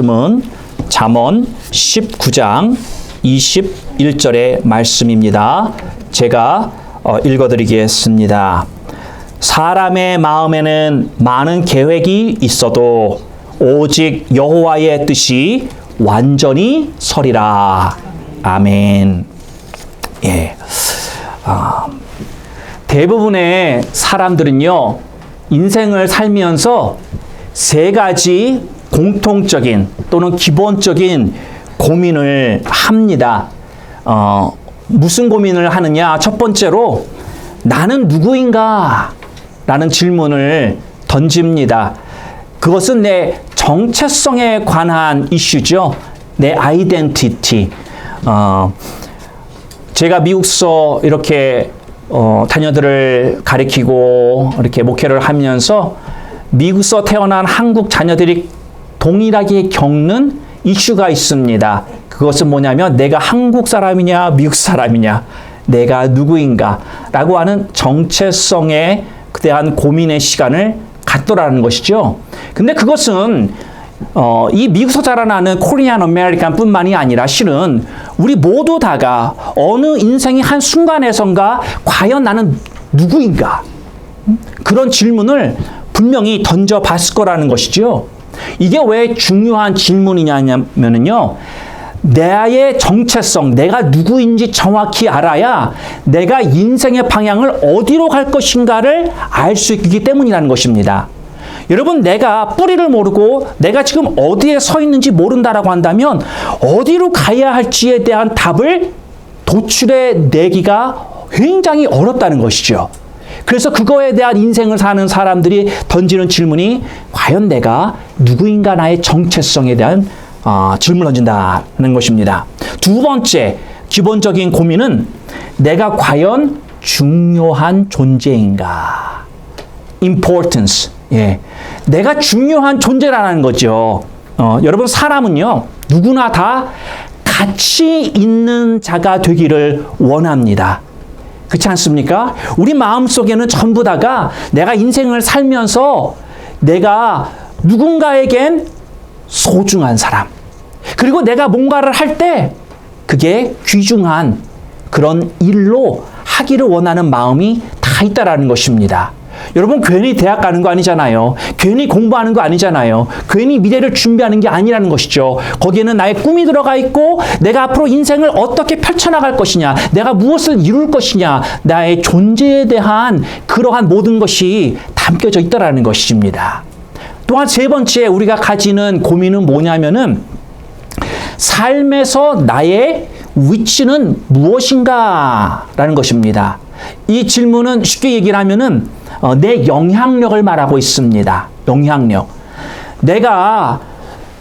말씀은 잠언 19장 21절의 말씀입니다. 제가 읽어드리겠습니다. 사람의 마음에는 많은 계획이 있어도 오직 여호와의 뜻이 완전히 서리라. 아멘. 예. 대부분의 사람들은요, 인생을 살면서 세 가지 공통적인 또는 기본적인 고민을 합니다. 무슨 고민을 하느냐? 첫 번째로, 나는 누구인가? 라는 질문을 던집니다. 그것은 내 정체성에 관한 이슈죠. 내 아이덴티티. 제가 미국서 이렇게 자녀들을 가르치고 이렇게 목회를 하면서 미국서 태어난 한국 자녀들이 동일하게 겪는 이슈가 있습니다. 그것은 뭐냐면 내가 한국 사람이냐 미국 사람이냐, 내가 누구인가 라고 하는 정체성에 대한 고민의 시간을 갖더라는 것이죠. 근데 그것은 이 미국에서 자라나는 코리안 아메리칸 뿐만이 아니라 실은 우리 모두 다가 어느 인생의 한 순간에선가 과연 나는 누구인가? 그런 질문을 분명히 던져봤을 거라는 것이죠. 이게 왜 중요한 질문이냐면요, 나의 정체성, 내가 누구인지 정확히 알아야 내가 인생의 방향을 어디로 갈 것인가를 알 수 있기 때문이라는 것입니다. 여러분, 내가 뿌리를 모르고 내가 지금 어디에 서 있는지 모른다라고 한다면 어디로 가야 할지에 대한 답을 도출해 내기가 굉장히 어렵다는 것이죠. 그래서 그거에 대한 인생을 사는 사람들이 던지는 질문이 과연 내가 누구인가, 나의 정체성에 대한 질문을 던진다는 것입니다. 두 번째 기본적인 고민은 내가 과연 중요한 존재인가? importance. 예. 내가 중요한 존재라는 거죠. 여러분, 사람은요, 누구나 다 가치 있는 자가 되기를 원합니다. 그렇지 않습니까? 우리 마음속에는 전부 다가 내가 인생을 살면서 내가 누군가에겐 소중한 사람, 그리고 내가 뭔가를 할 때 그게 귀중한 그런 일로 하기를 원하는 마음이 다 있다라는 것입니다. 여러분, 괜히 대학 가는 거 아니잖아요. 괜히 공부하는 거 아니잖아요. 괜히 미래를 준비하는 게 아니라는 것이죠. 거기에는 나의 꿈이 들어가 있고 내가 앞으로 인생을 어떻게 펼쳐나갈 것이냐, 내가 무엇을 이룰 것이냐, 나의 존재에 대한 그러한 모든 것이 담겨져 있다라는 것입니다. 또한 세 번째 우리가 가지는 고민은 뭐냐면은 삶에서 나의 위치는 무엇인가? 라는 것입니다. 이 질문은 쉽게 얘기를 하면은 내 영향력을 말하고 있습니다. 영향력. 내가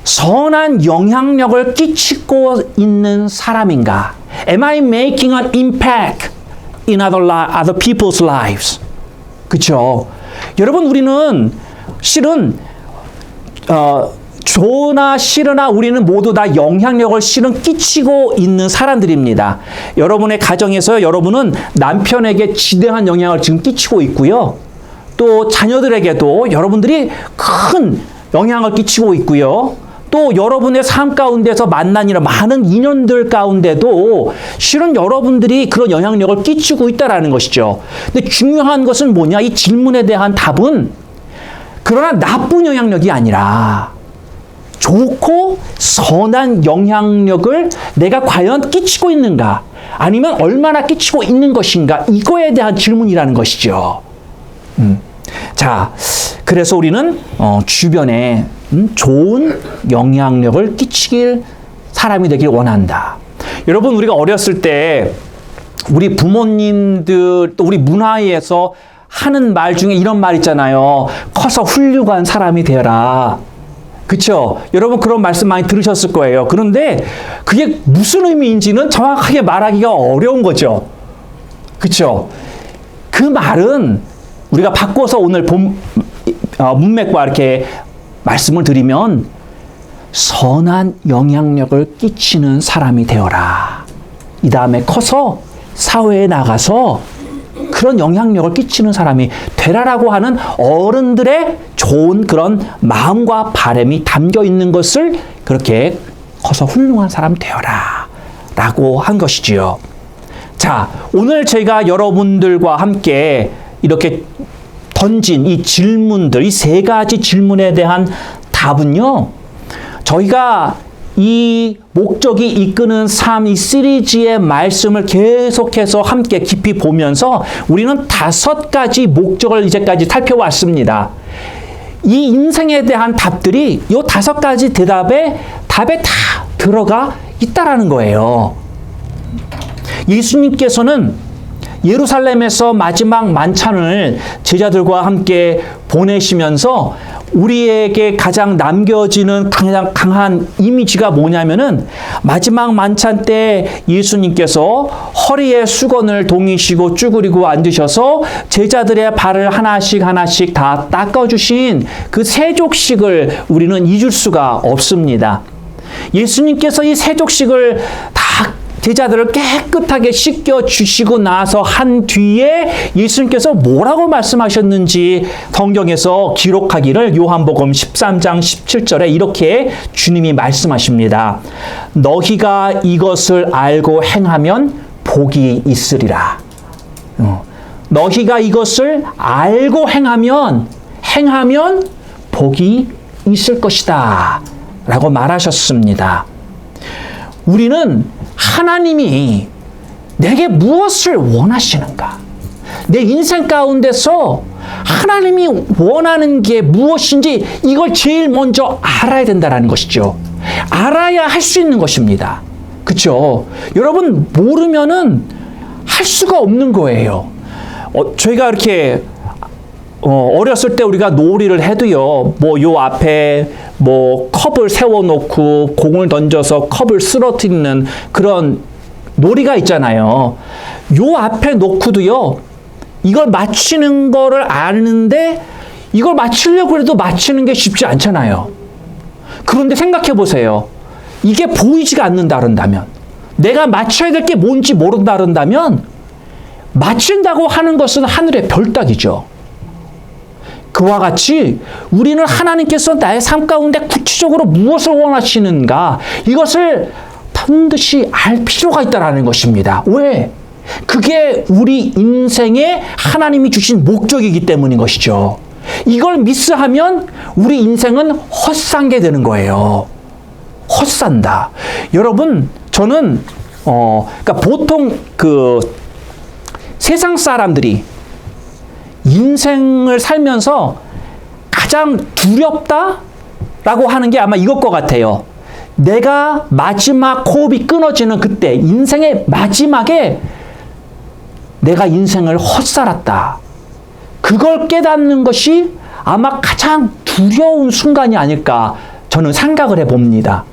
선한 영향력을 끼치고 있는 사람인가? Am I making an impact in other people's lives? 그렇죠? 여러분, 우리는 실은 좋으나 싫으나 우리는 모두 다 영향력을 실은 끼치고 있는 사람들입니다. 여러분의 가정에서 여러분은 남편에게 지대한 영향을 지금 끼치고 있고요. 또 자녀들에게도 여러분들이 큰 영향을 끼치고 있고요. 또 여러분의 삶 가운데서 만난 이런 많은 인연들 가운데도 실은 여러분들이 그런 영향력을 끼치고 있다는 것이죠. 근데 중요한 것은 뭐냐? 이 질문에 대한 답은 그러나 나쁜 영향력이 아니라 좋고 선한 영향력을 내가 과연 끼치고 있는가, 아니면 얼마나 끼치고 있는 것인가, 이거에 대한 질문이라는 것이죠. 자, 그래서 우리는 주변에 좋은 영향력을 끼치길 사람이 되길 원한다. 여러분, 우리가 어렸을 때 우리 부모님들 또 우리 문화에서 하는 말 중에 이런 말 있잖아요. 커서 훌륭한 사람이 되어라. 그렇죠? 여러분, 그런 말씀 많이 들으셨을 거예요. 그런데 그게 무슨 의미인지는 정확하게 말하기가 어려운 거죠. 그렇죠? 그 말은 우리가 바꿔서 오늘 문맥과 이렇게 말씀을 드리면 선한 영향력을 끼치는 사람이 되어라. 이 다음에 커서 사회에 나가서 그런 영향력을 끼치는 사람이 되라라고 하는 어른들의 좋은 그런 마음과 바람이 담겨 있는 것을 그렇게 커서 훌륭한 사람 되어라 라고 한 것이지요. 자, 오늘 제가 여러분들과 함께 이렇게 던진 이 질문들, 이 세 가지 질문에 대한 답은요, 저희가 이 목적이 이끄는 삶, 이 시리즈의 말씀을 계속해서 함께 깊이 보면서 우리는 5가지 목적을 이제까지 살펴왔습니다. 이 인생에 대한 답들이 이 5가지 답에 다 들어가 있다라는 거예요. 예수님께서는 예루살렘에서 마지막 만찬을 제자들과 함께 보내시면서 우리에게 가장 남겨지는 가장 강한 이미지가 뭐냐면은 마지막 만찬 때 예수님께서 허리에 수건을 동이시고 쭈그리고 앉으셔서 제자들의 발을 하나씩 다 닦아주신 그 세족식을 우리는 잊을 수가 없습니다. 예수님께서 이 세족식을 다 제자들을 깨끗하게 씻겨주시고 나서 한 뒤에 예수님께서 뭐라고 말씀하셨는지 성경에서 기록하기를 요한복음 13장 17절에 이렇게 주님이 말씀하십니다. 너희가 이것을 알고 행하면 복이 있으리라. 너희가 이것을 알고 행하면 복이 있을 것이다 라고 말하셨습니다. 우리는 하나님이 내게 무엇을 원하시는가? 내 인생 가운데서 하나님이 원하는 게 무엇인지 이걸 제일 먼저 알아야 된다는 것이죠. 알아야 할 수 있는 것입니다. 그렇죠? 여러분 모르면은 할 수가 없는 거예요. 저희가 이렇게 어렸을 때 우리가 놀이를 해도요, 뭐 요 앞에 뭐 컵을 세워놓고 공을 던져서 컵을 쓰러뜨리는 그런 놀이가 있잖아요. 요 앞에 놓고도요, 이걸 맞히는 거를 아는데 이걸 맞히려고 해도 맞히는 게 쉽지 않잖아요. 그런데 생각해 보세요. 이게 보이지가 않는다 그런다면, 내가 맞춰야 될 게 뭔지 모른다 그런다면 맞춘다고 하는 것은 하늘의 별 따기죠. 그와 같이 우리는 하나님께서 나의 삶 가운데 구체적으로 무엇을 원하시는가, 이것을 반드시 알 필요가 있다는 것입니다. 왜? 그게 우리 인생에 하나님이 주신 목적이기 때문인 것이죠. 이걸 미스하면 우리 인생은 헛산게 되는 거예요. 헛산다. 여러분, 저는 그러니까 보통 그 세상 사람들이 인생을 살면서 가장 두렵다라고 하는 게 아마 이것과 같아요. 내가 마지막 호흡이 끊어지는 그때, 인생의 마지막에 내가 인생을 헛살았다. 그걸 깨닫는 것이 아마 가장 두려운 순간이 아닐까 저는 생각을 해봅니다.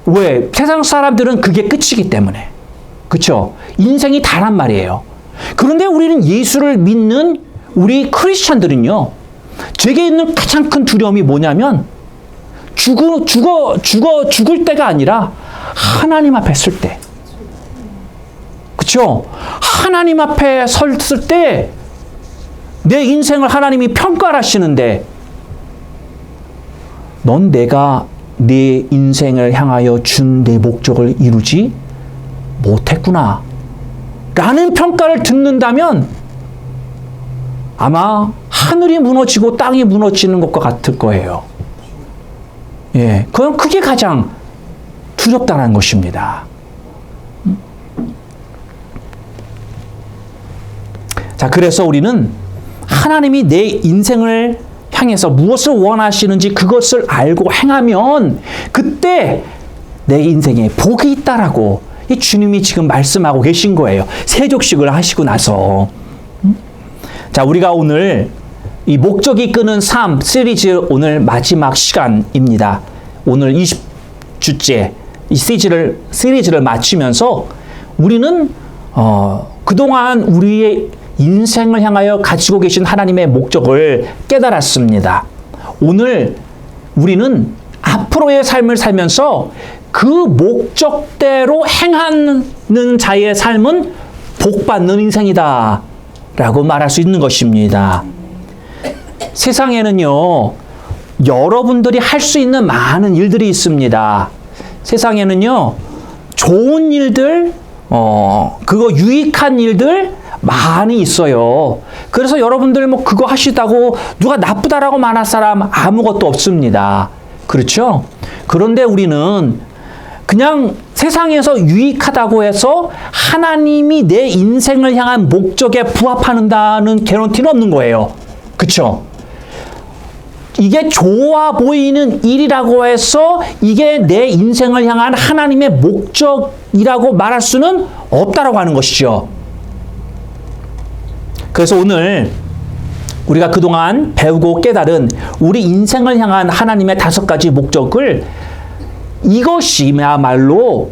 왜? 세상 사람들은 그게 끝이기 때문에. 그렇죠? 인생이 다란 말이에요. 그런데 우리는 예수를 믿는 우리 크리스천들은요, 제게 있는 가장 큰 두려움이 뭐냐면 죽을 때가 아니라 하나님 앞에 설 때. 그렇죠? 하나님 앞에 섰을 때 내 인생을 하나님이 평가를 하시는데, 넌 내가 내 인생을 향하여 준 내 목적을 이루지 못했구나 라는 평가를 듣는다면 아마 하늘이 무너지고 땅이 무너지는 것과 같을 거예요. 예, 그게 가장 두렵다는 것입니다. 자, 그래서 우리는 하나님이 내 인생을 향해서 무엇을 원하시는지 그것을 알고 행하면 그때 내 인생에 복이 있다라고 이 주님이 지금 말씀하고 계신 거예요. 세족식을 하시고 나서. 자, 우리가 오늘 이 목적이 끄는 삶 시리즈 오늘 마지막 시간입니다. 오늘 20주째 이 시리즈를 마치면서 우리는 그동안 우리의 인생을 향하여 가지고 계신 하나님의 목적을 깨달았습니다. 오늘 우리는 앞으로의 삶을 살면서 그 목적대로 행하는 자의 삶은 복 받는 인생이다 라고 말할 수 있는 것입니다. 세상에는요, 여러분들이 할 수 있는 많은 일들이 있습니다. 세상에는요, 좋은 일들, 그거 유익한 일들 많이 있어요. 그래서 여러분들 뭐 그거 하시다고 누가 나쁘다라고 말할 사람 아무것도 없습니다. 그렇죠? 그런데 우리는 그냥 세상에서 유익하다고 해서 하나님이 내 인생을 향한 목적에 부합한다는 개런티는 없는 거예요. 그렇죠? 이게 좋아 보이는 일이라고 해서 이게 내 인생을 향한 하나님의 목적이라고 말할 수는 없다라고 하는 것이죠. 그래서 오늘 우리가 그동안 배우고 깨달은 우리 인생을 향한 하나님의 5가지 목적을, 이것이야말로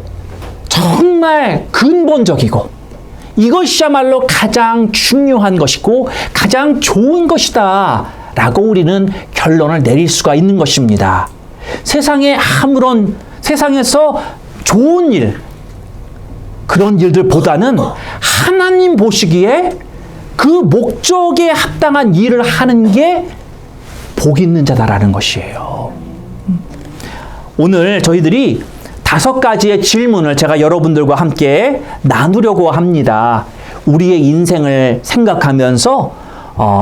정말 근본적이고 이것이야말로 가장 중요한 것이고 가장 좋은 것이다 라고 우리는 결론을 내릴 수가 있는 것입니다. 세상에 아무런, 세상에서 좋은 일, 그런 일들보다는 하나님 보시기에 그 목적에 합당한 일을 하는 게 복 있는 자다라는 것이에요. 오늘 저희들이 5가지의 질문을 제가 여러분들과 함께 나누려고 합니다. 우리의 인생을 생각하면서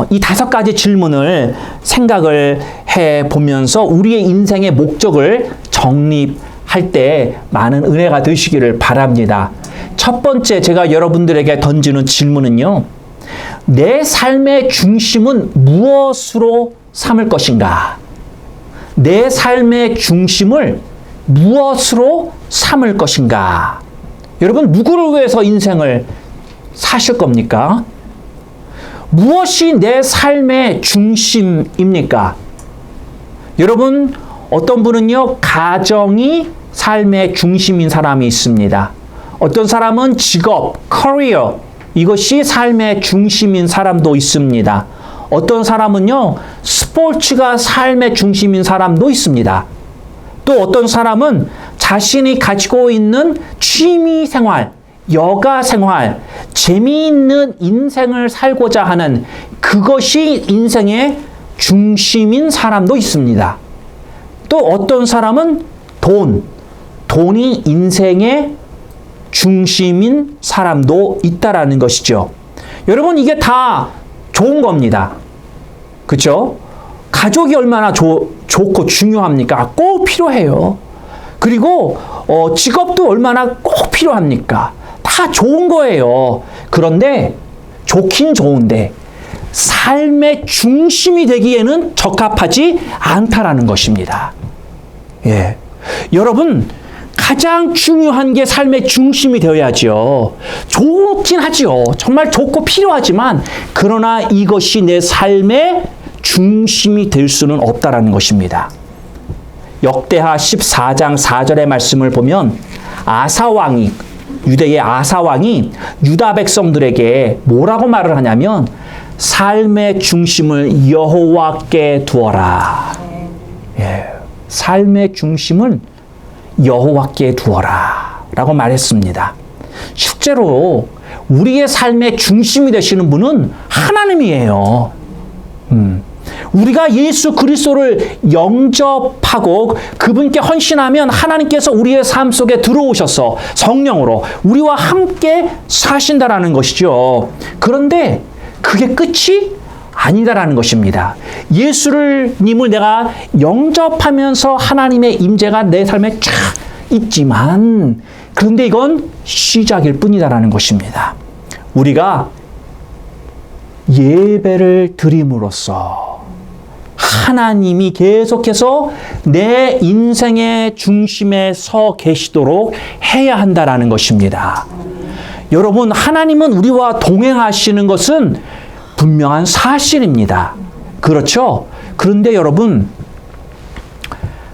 이 5가지 질문을 생각을 해보면서 우리의 인생의 목적을 정립할 때 많은 은혜가 되시기를 바랍니다. 첫 번째 제가 여러분들에게 던지는 질문은요, 내 삶의 중심은 무엇으로 삼을 것인가? 내 삶의 중심을 무엇으로 삼을 것인가? 여러분, 누구를 위해서 인생을 사실 겁니까? 무엇이 내 삶의 중심입니까? 여러분, 어떤 분은요, 가정이 삶의 중심인 사람이 있습니다. 어떤 사람은 직업, 커리어, 이것이 삶의 중심인 사람도 있습니다. 어떤 사람은요, 스포츠가 삶의 중심인 사람도 있습니다. 또 어떤 사람은 자신이 가지고 있는 취미 생활, 여가 생활, 재미있는 인생을 살고자 하는 그것이 인생의 중심인 사람도 있습니다. 또 어떤 사람은 돈이 인생의 중심인 사람도 있다라는 것이죠. 여러분, 이게 다 좋은 겁니다. 그렇죠? 가족이 얼마나 좋고 중요합니까? 꼭 필요해요. 그리고 직업도 얼마나 꼭 필요합니까? 다 좋은 거예요. 그런데 좋긴 좋은데 삶의 중심이 되기에는 적합하지 않다라는 것입니다. 예. 여러분, 가장 중요한 게 삶의 중심이 되어야죠. 좋긴 하지요. 정말 좋고 필요하지만, 그러나 이것이 내 삶의 중심이 될 수는 없다라는 것입니다. 역대하 14장 4절의 말씀을 보면 아사왕이, 유대의 아사왕이 유다 백성들에게 뭐라고 말을 하냐면, 삶의 중심을 여호와께 두어라. 예, 삶의 중심을 여호와께 두어라 라고 말했습니다. 실제로 우리의 삶의 중심이 되시는 분은 하나님이에요. 우리가 예수 그리스도를 영접하고 그분께 헌신하면 하나님께서 우리의 삶 속에 들어오셔서 성령으로 우리와 함께 사신다라는 것이죠. 그런데 그게 끝이 아니다라는 것입니다. 예수님을 내가 영접하면서 하나님의 임재가 내 삶에 쫙 있지만, 그런데 이건 시작일 뿐이다라는 것입니다. 우리가 예배를 드림으로써 하나님이 계속해서 내 인생의 중심에 서 계시도록 해야 한다라는 것입니다. 여러분, 하나님은 우리와 동행하시는 것은 분명한 사실입니다. 그렇죠? 그런데 여러분,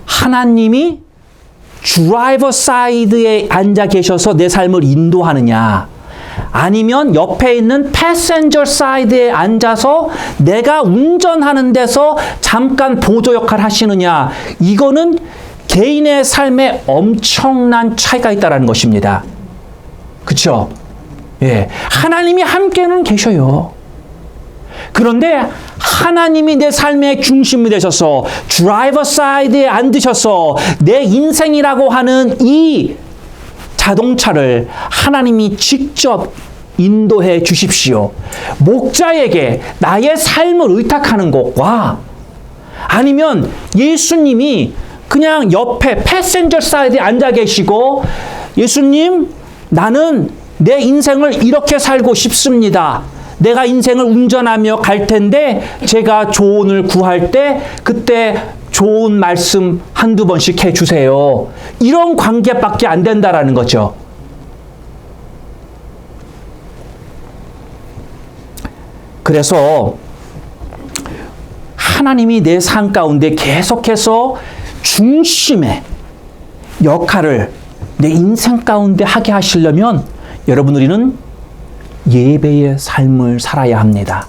하나님이 드라이버 사이드에 앉아 계셔서 내 삶을 인도하느냐, 아니면 옆에 있는 패센저 사이드에 앉아서 내가 운전하는 데서 잠깐 보조 역할 하시느냐, 이거는 개인의 삶에 엄청난 차이가 있다는 것입니다. 그렇죠? 예, 하나님이 함께는 계셔요. 그런데 하나님이 내 삶의 중심이 되셔서 드라이버 사이드에 앉으셔서 내 인생이라고 하는 이 자동차를 하나님이 직접 인도해 주십시오. 목자에게 나의 삶을 의탁하는 것과 아니면 예수님이 그냥 옆에 패센저 사이드에 앉아 계시고 예수님, 나는 내 인생을 이렇게 살고 싶습니다. 내가 인생을 운전하며 갈 텐데 제가 조언을 구할 때 그때 좋은 말씀 한두 번씩 해주세요. 이런 관계밖에 안 된다라는 거죠. 그래서 하나님이 내 삶 가운데 계속해서 중심의 역할을 내 인생 가운데 하게 하시려면 여러분, 우리는 예배의 삶을 살아야 합니다.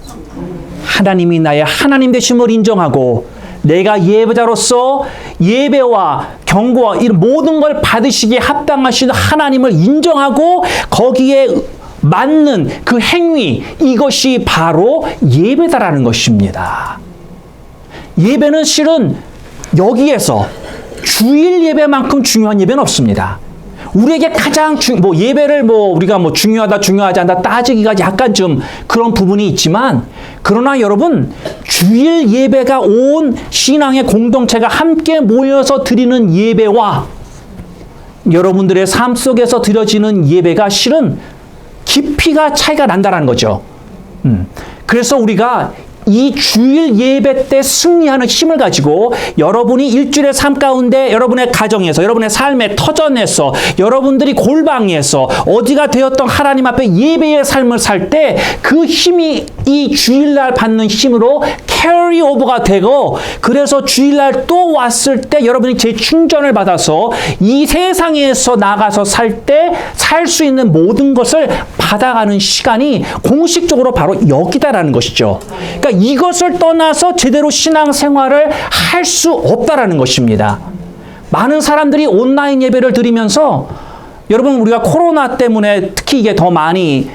하나님이 나의 하나님 되심을 인정하고 내가 예배자로서 예배와 경고와 이런 모든 걸 받으시기에 합당하신 하나님을 인정하고 거기에 맞는 그 행위, 이것이 바로 예배다라는 것입니다. 예배는 실은 여기에서 주일 예배만큼 중요한 예배는 없습니다. 우리에게 가장 예배를 우리가 중요하다 중요하지 않다 따지기가 약간 좀 그런 부분이 있지만, 그러나 여러분, 주일 예배가 온 신앙의 공동체가 함께 모여서 드리는 예배와 여러분들의 삶 속에서 드려지는 예배가 실은 깊이가 차이가 난다는 거죠. 그래서 우리가 이 주일 예배 때 승리하는 힘을 가지고 여러분이 일주일의 삶 가운데 여러분의 가정에서, 여러분의 삶의 터전에서, 여러분들이 골방에서 어디가 되었던 하나님 앞에 예배의 삶을 살 때 그 힘이 이 주일날 받는 힘으로 캐리 오버가 되고, 그래서 주일날 또 왔을 때 여러분이 재충전을 받아서 이 세상에서 나가서 살 때 살 수 있는 모든 것을 받아가는 시간이 공식적으로 바로 여기다라는 것이죠. 그러니까 이것을 떠나서 제대로 신앙생활을 할 수 없다라는 것입니다. 많은 사람들이 온라인 예배를 드리면서, 여러분, 우리가 코로나 때문에 특히 이게 더 많이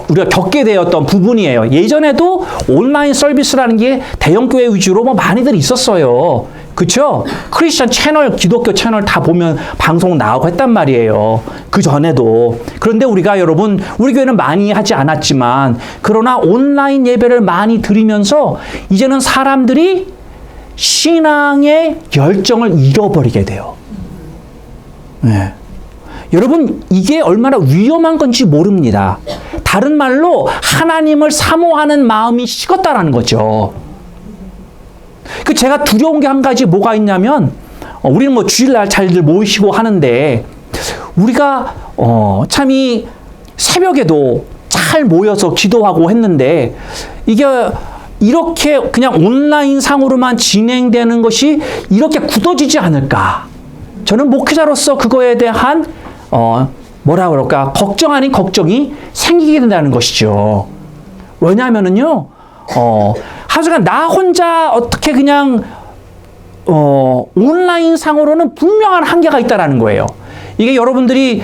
우리가 겪게 되었던 부분이에요. 예전에도 온라인 서비스라는 게 대형교회 위주로 많이들 있었어요. 그렇죠? 크리스천 채널, 기독교 채널 다 보면 방송 나오고 했단 말이에요. 그 전에도. 그런데 우리가, 여러분, 우리 교회는 많이 하지 않았지만, 그러나 온라인 예배를 많이 드리면서 이제는 사람들이 신앙의 열정을 잃어버리게 돼요. 네. 여러분, 이게 얼마나 위험한 건지 모릅니다. 다른 말로 하나님을 사모하는 마음이 식었다라는 거죠. 제가 두려운 게 한 가지 뭐가 있냐면, 우리는 주일날 잘들 모이시고 하는데, 우리가 참 이 새벽에도 잘 모여서 기도하고 했는데, 이게 이렇게 그냥 온라인 상으로만 진행되는 것이 이렇게 굳어지지 않을까. 저는 목회자로서 그거에 대한 뭐라 그럴까, 걱정 아닌 걱정이 생기게 된다는 것이죠. 왜냐하면은요, 하여간 나 혼자 어떻게 그냥 온라인 상으로는 분명한 한계가 있다라는 거예요. 이게 여러분들이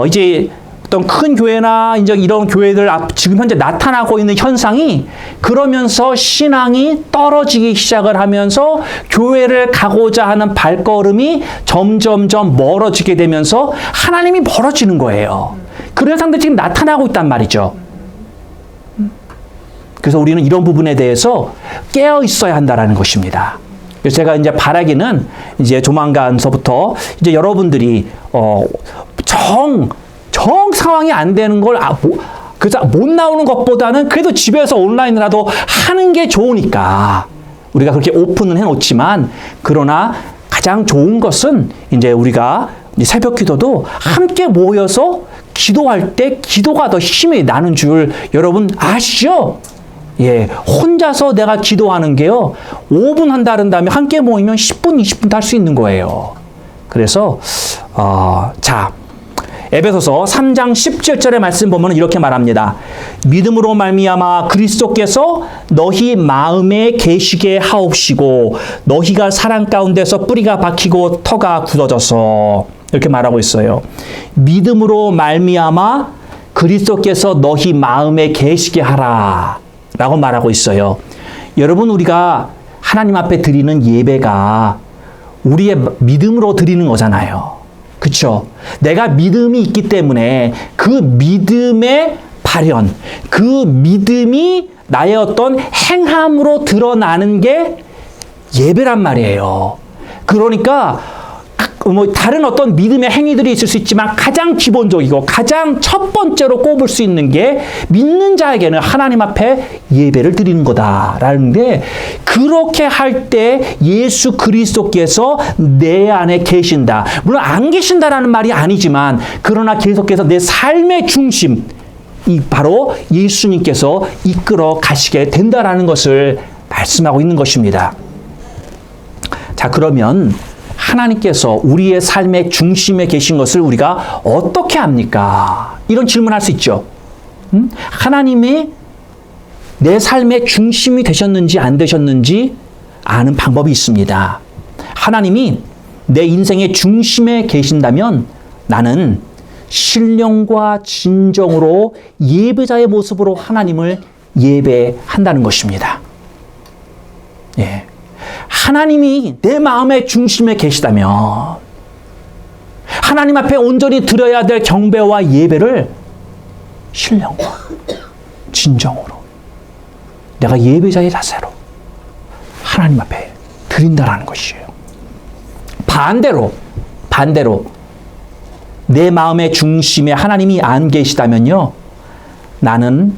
이제 어떤 큰 교회나 이제 이런 교회들 지금 현재 나타나고 있는 현상이, 그러면서 신앙이 떨어지기 시작을 하면서 교회를 가고자 하는 발걸음이 점점점 멀어지게 되면서 하나님이 멀어지는 거예요. 그런 현상들이 지금 나타나고 있단 말이죠. 그래서 우리는 이런 부분에 대해서 깨어 있어야 한다라는 것입니다. 그래서 제가 이제 바라기는 이제 조만간서부터 이제 여러분들이 정 상황이 안 되는 걸 그래서 못 나오는 것보다는 그래도 집에서 온라인이라도 하는 게 좋으니까 우리가 그렇게 오픈은 해놓지만, 그러나 가장 좋은 것은 이제 우리가 새벽 기도도 함께 모여서 기도할 때 기도가 더 힘이 나는 줄 여러분 아시죠? 예, 혼자서 내가 기도하는 게요, 5분 한다는 다음에 함께 모이면 10분, 20분도 할 수 있는 거예요. 그래서 자, 에베소서 3장 17절의 말씀 보면 이렇게 말합니다. 믿음으로 말미암아 그리스도께서 너희 마음에 계시게 하옵시고 너희가 사랑 가운데서 뿌리가 박히고 터가 굳어져서, 이렇게 말하고 있어요. 믿음으로 말미암아 그리스도께서 너희 마음에 계시게 하라 라고 말하고 있어요. 여러분, 우리가 하나님 앞에 드리는 예배가 우리의 믿음으로 드리는 거잖아요. 그렇죠? 내가 믿음이 있기 때문에 그 믿음의 발현, 그 믿음이 나의 어떤 행함으로 드러나는 게 예배란 말이에요. 그러니까 다른 어떤 믿음의 행위들이 있을 수 있지만 가장 기본적이고 가장 첫 번째로 꼽을 수 있는 게 믿는 자에게는 하나님 앞에 예배를 드리는 거다라는데, 그렇게 할 때 예수 그리스도께서 내 안에 계신다. 물론 안 계신다라는 말이 아니지만, 그러나 계속해서 내 삶의 중심, 이 바로 예수님께서 이끌어 가시게 된다라는 것을 말씀하고 있는 것입니다. 자, 그러면 하나님께서 우리의 삶의 중심에 계신 것을 우리가 어떻게 압니까? 이런 질문할 수 있죠. 하나님이 내 삶의 중심이 되셨는지 안 되셨는지 아는 방법이 있습니다. 하나님이 내 인생의 중심에 계신다면 나는 신령과 진정으로 예배자의 모습으로 하나님을 예배한다는 것입니다. 예. 하나님이 내 마음의 중심에 계시다면 하나님 앞에 온전히 드려야 될 경배와 예배를 신령과 진정으로 내가 예배자의 자세로 하나님 앞에 드린다라는 것이에요. 반대로 내 마음의 중심에 하나님이 안 계시다면요, 나는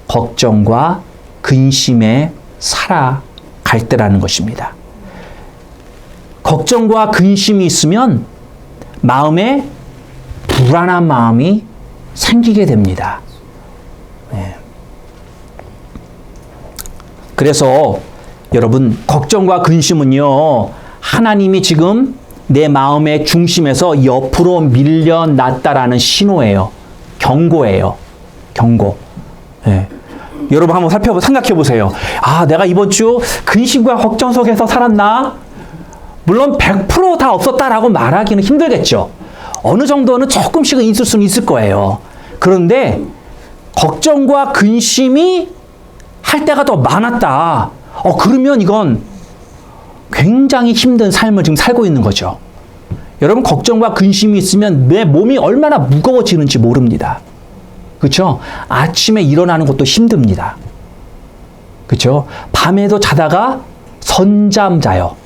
걱정과 근심에 살아갈 때라는 것입니다. 걱정과 근심이 있으면 마음에 불안한 마음이 생기게 됩니다. 네. 그래서 여러분, 걱정과 근심은요, 하나님이 지금 내 마음의 중심에서 옆으로 밀려났다라는 신호예요. 경고예요. 경고. 네. 여러분 한번 생각해 보세요. 아, 내가 이번 주 근심과 걱정 속에서 살았나? 물론 100% 다 없었다라고 말하기는 힘들겠죠. 어느 정도는 조금씩은 있을 수는 있을 거예요. 그런데 걱정과 근심이 할 때가 더 많았다. 그러면 이건 굉장히 힘든 삶을 지금 살고 있는 거죠. 여러분, 걱정과 근심이 있으면 내 몸이 얼마나 무거워지는지 모릅니다. 그렇죠? 아침에 일어나는 것도 힘듭니다. 그렇죠? 밤에도 자다가 선잠 자요.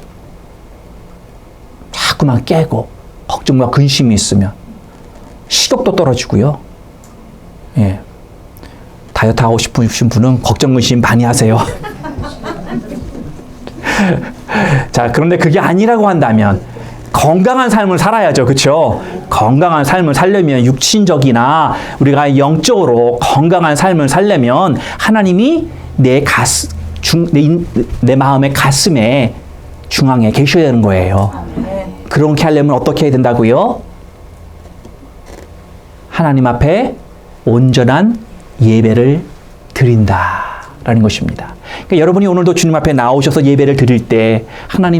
자꾸만 깨고 걱정과 근심이 있으면 식욕도 떨어지고요. 예. 다이어트 하고 싶으신 분은 걱정 근심 많이 하세요. 자, 그런데 그게 아니라고 한다면 건강한 삶을 살아야죠. 그렇죠? 건강한 삶을 살려면 육신적이나 우리가 영적으로 건강한 삶을 살려면 하나님이 내 마음의 가슴에 중앙에 계셔야 되는 거예요. 그렇게 하려면 어떻게 해야 된다고요? 하나님 앞에 온전한 예배를 드린다라는 것입니다. 그러니까 여러분이 오늘도 주님 앞에 나오셔서 예배를 드릴 때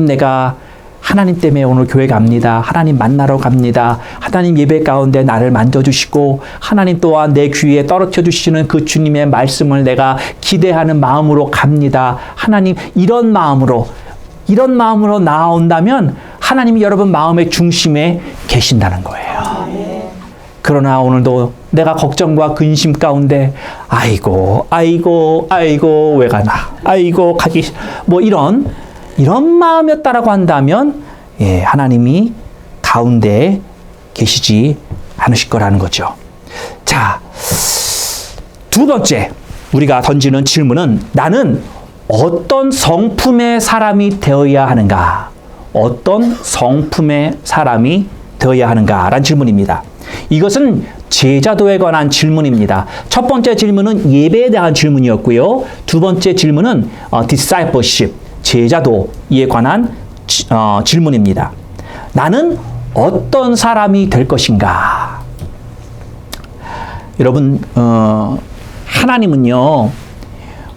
내가 하나님 때문에 오늘 교회 갑니다. 하나님 만나러 갑니다. 하나님 예배 가운데 나를 만져주시고 하나님 또한 내 귀에 떨어뜨려 주시는 그 주님의 말씀을 내가 기대하는 마음으로 갑니다. 하나님, 이런 마음으로 나온다면 하나님이 여러분 마음의 중심에 계신다는 거예요. 그러나 오늘도 내가 걱정과 근심 가운데 아이고 왜 가나, 아이고 가기 이런 마음이었다라고 한다면, 예, 하나님이 가운데 계시지 않으실 거라는 거죠. 자, 두 번째 우리가 던지는 질문은 나는 어떤 성품의 사람이 되어야 하는가? 어떤 성품의 사람이 되어야 하는가? 라는 질문입니다. 이것은 제자도에 관한 질문입니다. 첫 번째 질문은 예배에 대한 질문이었고요. 두 번째 질문은 discipleship, 제자도에 관한 질문입니다. 나는 어떤 사람이 될 것인가? 여러분, 하나님은요,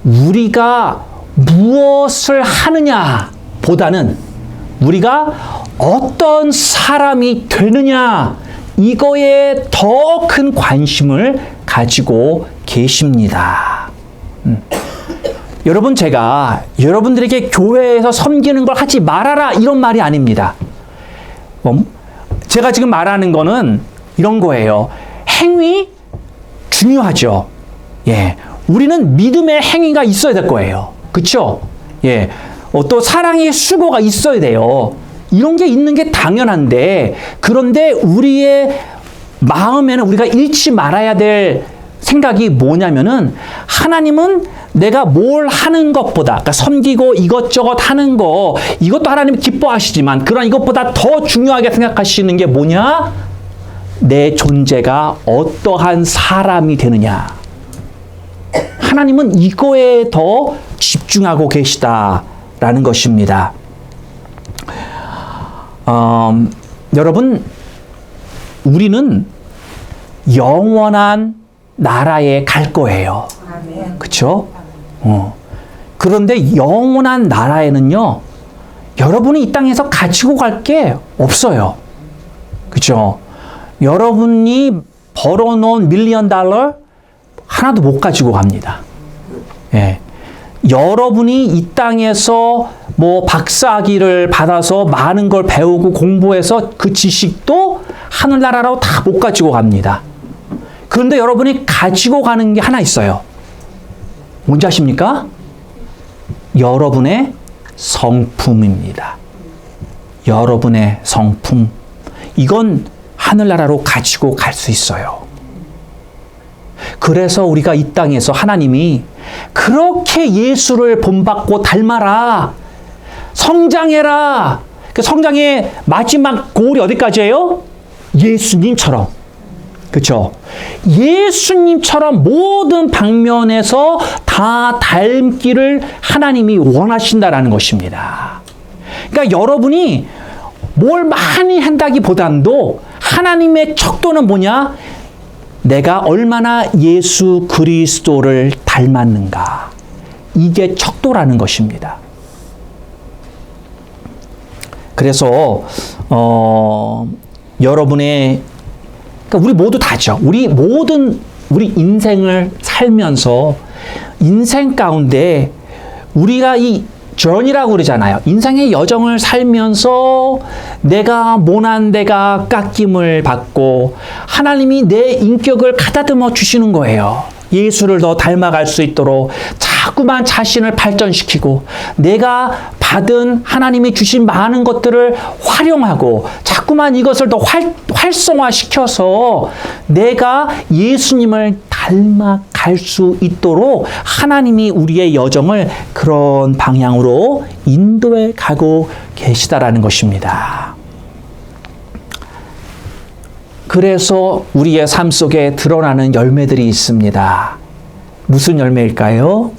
우리가 무엇을 하느냐 보다는 우리가 어떤 사람이 되느냐, 이거에 더 큰 관심을 가지고 계십니다. 여러분, 제가 여러분들에게 교회에서 섬기는 걸 하지 말아라 이런 말이 아닙니다. 제가 지금 말하는 거는 이런 거예요. 행위 중요하죠. 예, 우리는 믿음의 행위가 있어야 될 거예요. 그렇죠? 예, 또 사랑의 수고가 있어야 돼요. 이런 게 있는 게 당연한데, 그런데 우리의 마음에는 우리가 잃지 말아야 될 생각이 뭐냐면은, 하나님은 내가 뭘 하는 것보다, 그러니까 섬기고 이것저것 하는 거, 이것도 하나님이 기뻐하시지만, 그러나 이것보다 더 중요하게 생각하시는 게 뭐냐? 내 존재가 어떠한 사람이 되느냐. 하나님은 이거에 더 집중하고 계시다라는 것입니다. 여러분, 우리는 영원한 나라에 갈 거예요. 그렇죠? 그런데 영원한 나라에는요, 여러분이 이 땅에서 가지고 갈 게 없어요. 그렇죠? 여러분이 벌어놓은 $1,000,000 하나도 못 가지고 갑니다. 예. 여러분이 이 땅에서 뭐 박사학위를 받아서 많은 걸 배우고 공부해서 그 지식도 하늘나라로 다 못 가지고 갑니다. 그런데 여러분이 가지고 가는 게 하나 있어요. 뭔지 아십니까? 여러분의 성품입니다. 여러분의 성품. 이건 하늘나라로 가지고 갈 수 있어요. 그래서 우리가 이 땅에서 하나님이 그렇게 예수를 본받고 닮아라. 성장해라. 그 성장의 마지막 고울이 어디까지예요? 예수님처럼. 그렇죠? 예수님처럼 모든 방면에서 다 닮기를 하나님이 원하신다라는 것입니다. 그러니까 여러분이 뭘 많이 한다기보단도 하나님의 척도는 뭐냐? 내가 얼마나 예수 그리스도를 닮았는가. 이게 척도라는 것입니다. 그래서 여러분의, 그러니까 우리 모두 다죠. 우리 인생을 살면서 인생 가운데 우리가 이 journey라고 그러잖아요. 인생의 여정을 살면서 내가 모난 데가 깎임을 받고 하나님이 내 인격을 가다듬어 주시는 거예요. 예수를 더 닮아갈 수 있도록 자꾸만 자신을 발전시키고 내가 받은 하나님이 주신 많은 것들을 활용하고 자꾸만 이것을 더 활성화시켜서 내가 예수님을 닮아갈 수 있도록 하나님이 우리의 여정을 그런 방향으로 인도해 가고 계시다라는 것입니다. 그래서 우리의 삶 속에 드러나는 열매들이 있습니다. 무슨 열매일까요?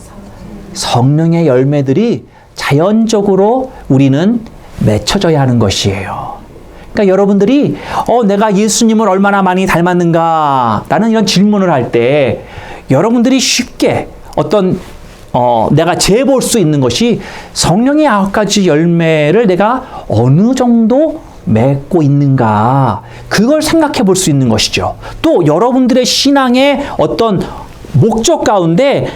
성령의 열매들이 자연적으로 우리는 맺혀져야 하는 것이에요. 그러니까 여러분들이 내가 예수님을 얼마나 많이 닮았는가 라는 이런 질문을 할 때 여러분들이 쉽게 내가 재볼 수 있는 것이 성령의 9가지 열매를 내가 어느 정도 맺고 있는가, 그걸 생각해 볼 수 있는 것이죠. 또 여러분들의 신앙의 어떤 목적 가운데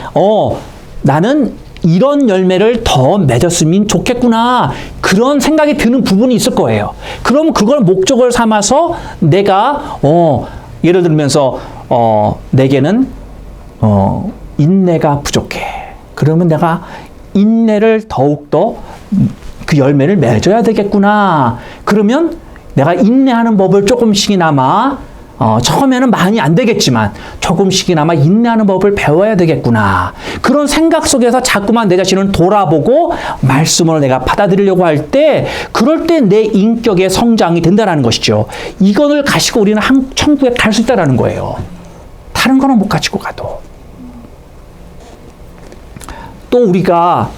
나는 이런 열매를 더 맺었으면 좋겠구나, 그런 생각이 드는 부분이 있을 거예요. 그럼 그걸 목적을 삼아서 내가 예를 들면서 내게는 인내가 부족해. 그러면 내가 인내를 더욱더 그 열매를 맺어야 되겠구나. 그러면 내가 인내하는 법을 조금씩이나마 처음에는 많이 안 되겠지만 조금씩이나마 인내하는 법을 배워야 되겠구나. 그런 생각 속에서 자꾸만 내 자신을 돌아보고 말씀을 내가 받아들이려고 할 때, 그럴 때 내 인격의 성장이 된다는 것이죠. 이거를 가지고 우리는 천국에 갈 수 있다는 거예요. 다른 거는 못 가지고 가도. 또 우리가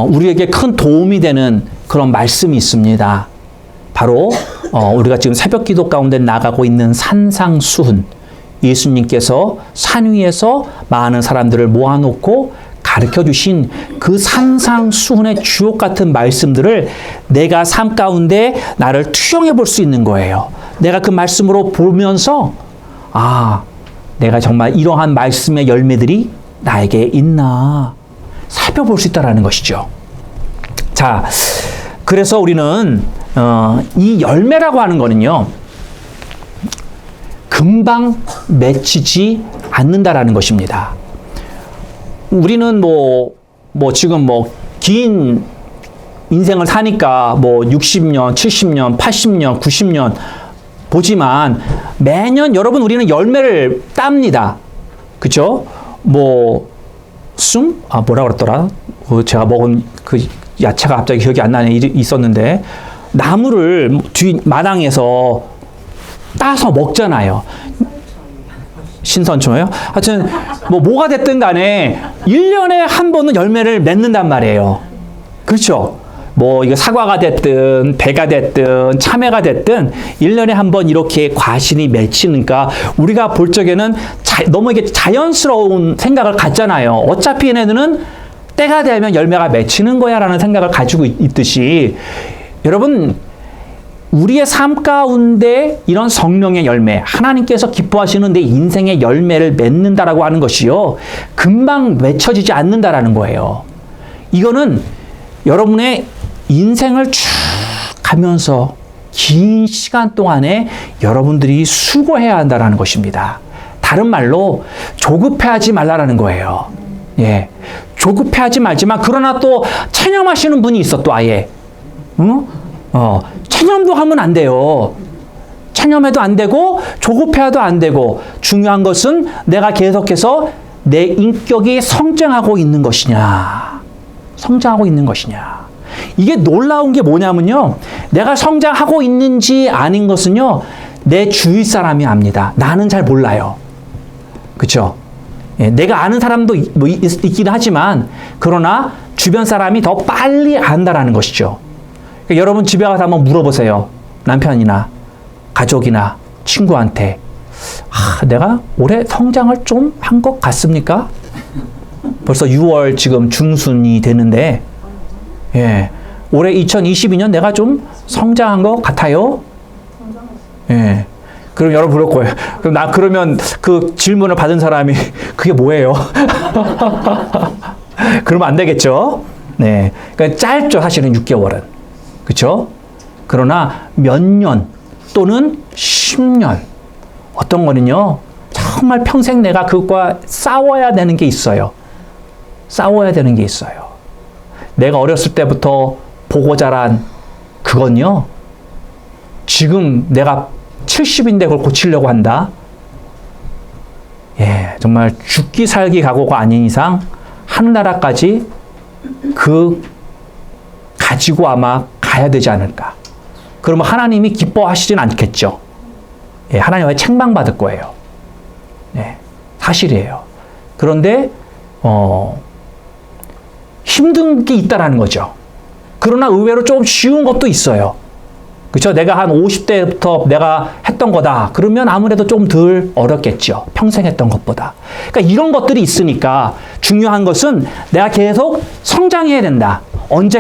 우리에게 큰 도움이 되는 그런 말씀이 있습니다. 바로 우리가 지금 새벽 기도 가운데 나가고 있는 산상수훈. 예수님께서 산 위에서 많은 사람들을 모아놓고 가르쳐 주신 그 산상수훈의 주옥 같은 말씀들을 내가 삶 가운데 나를 투영해 볼 수 있는 거예요. 내가 그 말씀으로 보면서 내가 정말 이러한 말씀의 열매들이 나에게 있나 살펴볼 수 있다는 것이죠. 자, 그래서 우리는 이 열매라고 하는 거는요, 금방 맺히지 않는다라는 것입니다. 우리는 지금 긴 인생을 사니까 60년, 70년, 80년, 90년 보지만 매년 여러분 우리는 열매를 땁니다. 그죠? 뭐라 그랬더라? 제가 먹은 그 야채가 갑자기 기억이 안 나네. 있었는데 나무를 뒤 마당에서 따서 먹잖아요. 신선초요? 하여튼 뭐가 됐든 간에 1년에 한 번은 열매를 맺는단 말이에요. 그렇죠? 이거 사과가 됐든 배가 됐든 참외가 됐든 1년에 한 번 이렇게 과실이 맺히니까 우리가 볼 적에는 너무 이게 자연스러운 생각을 갖잖아요. 어차피 얘네들은 때가 되면 열매가 맺히는 거야 라는 생각을 가지고 있듯이 여러분 우리의 삶 가운데 이런 성령의 열매, 하나님께서 기뻐하시는 내 인생의 열매를 맺는다라고 하는 것이요, 금방 맺혀지지 않는다라는 거예요. 이거는 여러분의 인생을 쭉 가면서 긴 시간 동안에 여러분들이 수고해야 한다라는 것입니다. 다른 말로 조급해하지 말라라는 거예요. 예, 조급해하지 말지만 그러나 또 체념하시는 분이 있어 또 아예. 체념도 하면 안 돼요. 체념해도 안 되고 조급해도 안 되고 중요한 것은 내가 계속해서 내 인격이 성장하고 있는 것이냐. 성장하고 있는 것이냐. 이게 놀라운 게 뭐냐면요. 내가 성장하고 있는지 아닌 것은요. 내 주위 사람이 압니다. 나는 잘 몰라요. 그렇죠? 예, 내가 아는 사람도 있긴 하지만 그러나 주변 사람이 더 빨리 안다라는 것이죠. 그러니까 여러분 집에 가서 한번 물어보세요. 남편이나 가족이나 친구한테 내가 올해 성장을 좀 한 것 같습니까? 벌써 6월 지금 중순이 되는데 예, 올해 2022년 내가 좀 성장한 것 같아요? 예. 그럼 여러분 그럴 거예요. 그러면 그 질문을 받은 사람이 그게 뭐예요? 그러면 안 되겠죠? 네. 그러니까 짧죠, 사실은 6개월은. 그렇죠? 그러나 몇 년 또는 10년 어떤 거는요. 정말 평생 내가 그것과 싸워야 되는 게 있어요. 싸워야 되는 게 있어요. 내가 어렸을 때부터 보고 자란 그건요. 지금 내가 70인데 그걸 고치려고 한다. 예, 정말 죽기 살기 각오가 아닌 이상 하늘나라까지 가지고 아마 가야 되지 않을까. 그러면 하나님이 기뻐하시진 않겠죠. 예, 하나님의 책망받을 거예요. 예, 사실이에요. 그런데 힘든 게 있다라는 거죠. 그러나 의외로 조금 쉬운 것도 있어요. 그렇죠? 내가 한 50대부터 내가 했던 거다. 그러면 아무래도 좀 덜 어렵겠죠. 평생 했던 것보다. 그러니까 이런 것들이 있으니까 중요한 것은 내가 계속 성장해야 된다. 언제